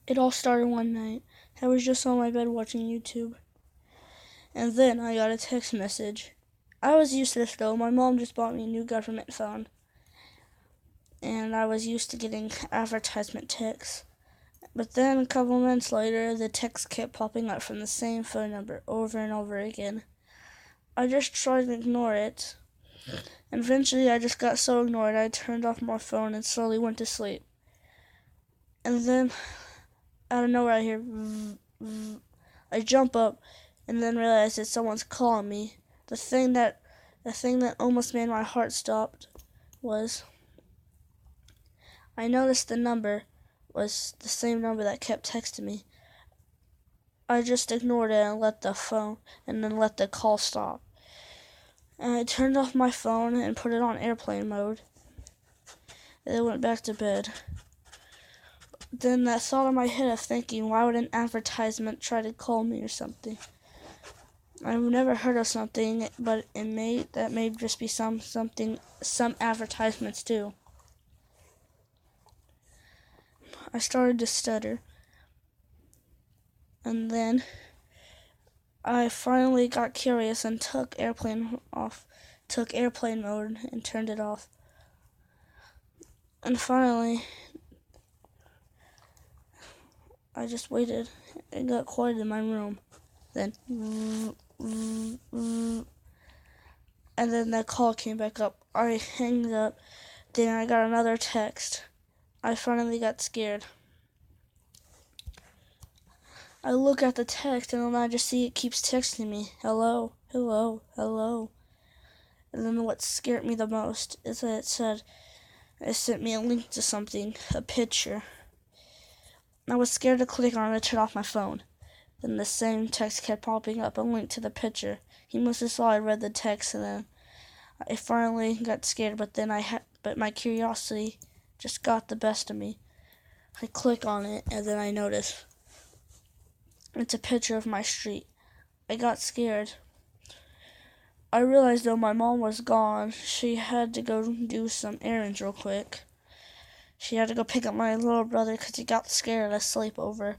It all started one night. I was just on my bed watching YouTube, and then I got a text message. I was used to this though. My mom just bought me a new government phone, and I was used to getting advertisement texts. But then a couple months later, the text kept popping up from the same phone number over and over again. I just tried to ignore it, and eventually I just got so ignored I turned off my phone and slowly went to sleep. And then, out of nowhere, I hear I jump up and then realize that someone's calling me. The thing that almost made my heart stop was I noticed the number was the same number that kept texting me. I just ignored it and let the call stop. And I turned off my phone and put it on airplane mode. And then went back to bed. Then that thought in my head of thinking, why would an advertisement try to call me or something? I've never heard of something, but that may just be some advertisements do. I started to stutter, and then I finally got curious and took airplane mode and turned it off. And finally, I just waited. It got quiet in my room. Then, and then that call came back up. I hanged up. Then I got another text. I finally got scared. I look at the text and then I just see it keeps texting me. Hello, hello, hello. And then what scared me the most is that it sent me a link to something, a picture. I was scared to click on it and turn off my phone. Then the same text kept popping up, a link to the picture. He must have saw I read the text, and then I finally got scared, but my curiosity just got the best of me. I click on it, and then I notice it's a picture of my street. I got scared. I realized though my mom was gone. She had to go do some errands real quick. She had to go pick up my little brother because he got scared at a sleepover.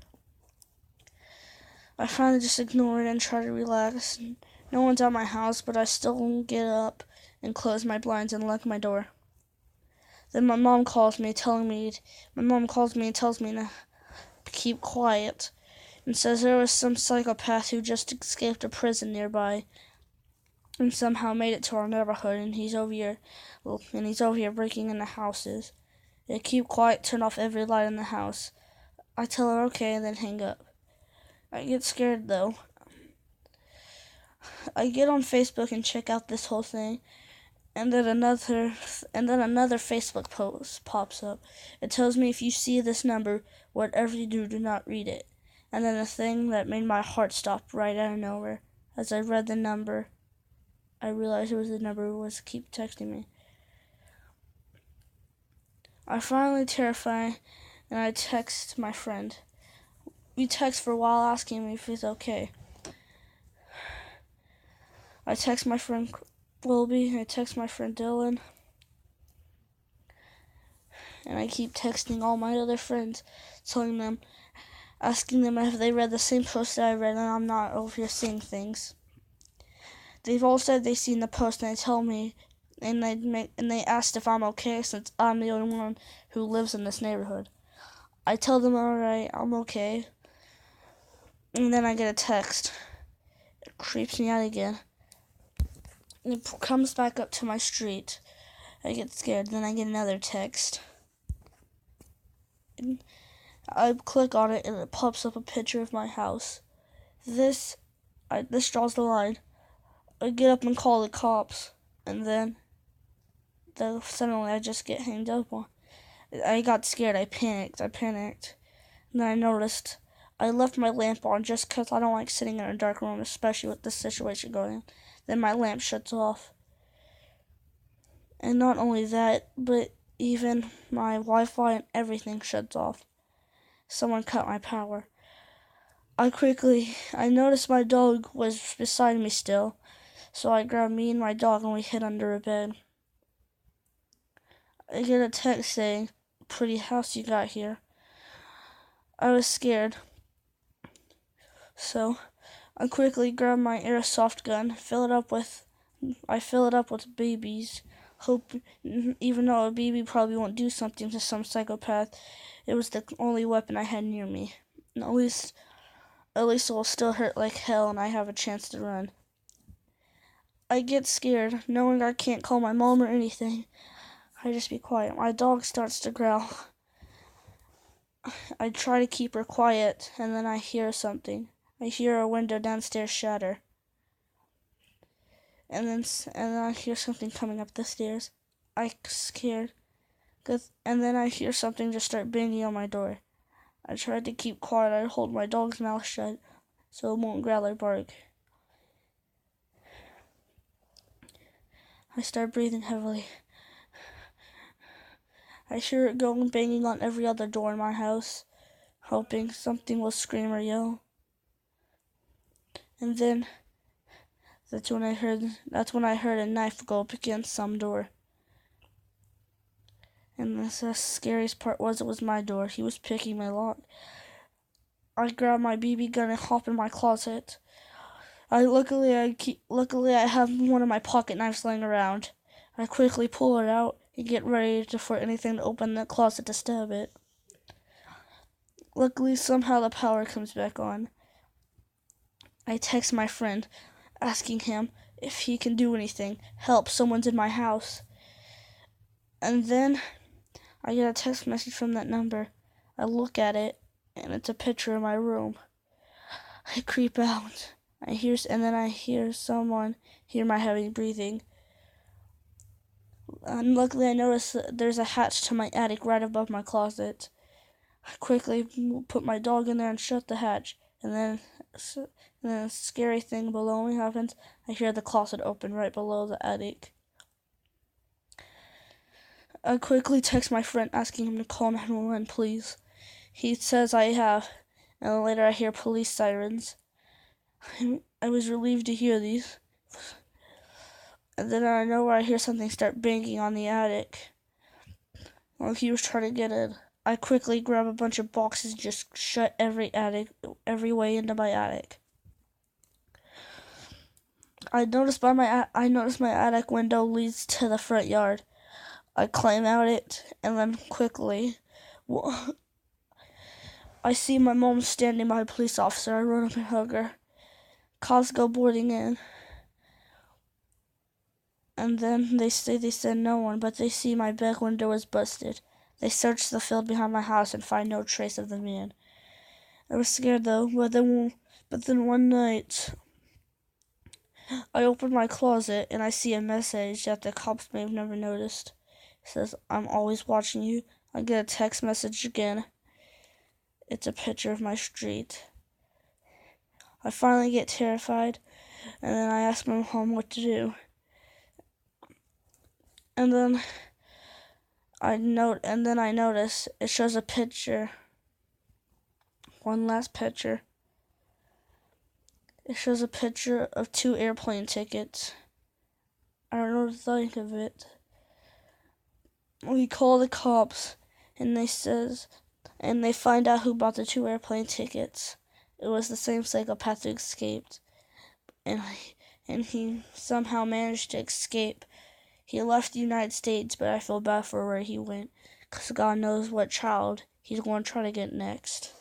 I finally just ignored it and tried to relax. No one's at my house, but I still get up and close my blinds and lock my door. Then my mom calls me and tells me to keep quiet and says there was some psychopath who just escaped a prison nearby and somehow made it to our neighborhood, and he's over here breaking into houses. They keep quiet, turn off every light in the house. I tell her okay and then hang up. I get scared though. I get on Facebook and check out this whole thing, and then another Facebook post pops up. It tells me if you see this number, whatever you do, do not read it. And then the thing that made my heart stop right out of nowhere, as I read the number, I realized it was the number who was keep texting me. I finally terrified, and I text my friend. We text for a while asking me if he's okay. I text my friend Wilby, I text my friend Dylan, and I keep texting all my other friends, asking them if they read the same post that I read, and I'm not over here seeing things. They've all said they've seen the post, and they tell me, and they asked if I'm okay since I'm the only one who lives in this neighborhood. I tell them alright, I'm okay, and then I get a text. It creeps me out again. And it comes back up to my street. I get scared, then I get another text. And I click on it and it pops up a picture of my house. This draws the line. I get up and call the cops, and then suddenly I just get hanged up on. I got scared. I panicked. And then I noticed I left my lamp on just because I don't like sitting in a dark room, especially with this situation going on. Then my lamp shuts off. And not only that, but even my Wi-Fi and everything shuts off. Someone cut my power. I noticed my dog was beside me still, so I grabbed me and my dog and we hid under a bed. I get a text saying, "Pretty house you got here." I was scared, so I quickly grabbed my airsoft gun, I fill it up with babies. Hope, even though a baby probably won't do something to some psychopath, it was the only weapon I had near me. And at least it will still hurt like hell, and I have a chance to run. I get scared, knowing I can't call my mom or anything. I just be quiet. My dog starts to growl. I try to keep her quiet, and then I hear something. I hear a window downstairs shatter. And then I hear something coming up the stairs. I scared. And then I hear something just start banging on my door. I tried to keep quiet. I hold my dog's mouth shut so it won't growl or bark. I start breathing heavily. I hear it going banging on every other door in my house, hoping something will scream or yell. And then that's when I heard a knife go up against some door. And the scariest part was it was my door. He was picking my lock. I grab my BB gun and hop in my closet. Luckily I have one of my pocket knives laying around. I quickly pull it out and get ready for anything to open the closet to stab it. Luckily, somehow the power comes back on. I text my friend, asking him if he can do anything. Help, someone's in my house. And then I get a text message from that number. I look at it, and it's a picture of my room. I creep out. And then I hear someone hear my heavy breathing. And luckily I notice there's a hatch to my attic right above my closet. I quickly put my dog in there and shut the hatch. And then a scary thing below me happens. I hear the closet open right below the attic. I quickly text my friend asking him to call 911, please. He says I have, and later I hear police sirens. I was relieved to hear these. And then out of nowhere I hear something start banging on the attic. While he was trying to get in, I quickly grab a bunch of boxes and just shut every way into my attic. I noticed my attic window leads to the front yard. I climb out it, and then quickly, I see my mom standing by a police officer. I run up and hug her. Cops go boarding in. And then they said no one, but they see my back window is busted. They search the field behind my house and find no trace of the man. I was scared though, but then one night, I open my closet and I see a message that the cops may have never noticed. It says, I'm always watching you. I get a text message again. It's a picture of my street. I finally get terrified, and then I ask my mom what to do. And then I notice it shows a picture. One last picture. It shows a picture of 2 airplane tickets. I don't know what to think of it. We call the cops, and they find out who bought the 2 airplane tickets. It was the same psychopath who escaped, and he somehow managed to escape. He left the United States, but I feel bad for where he went, because God knows what child he's going to try to get next.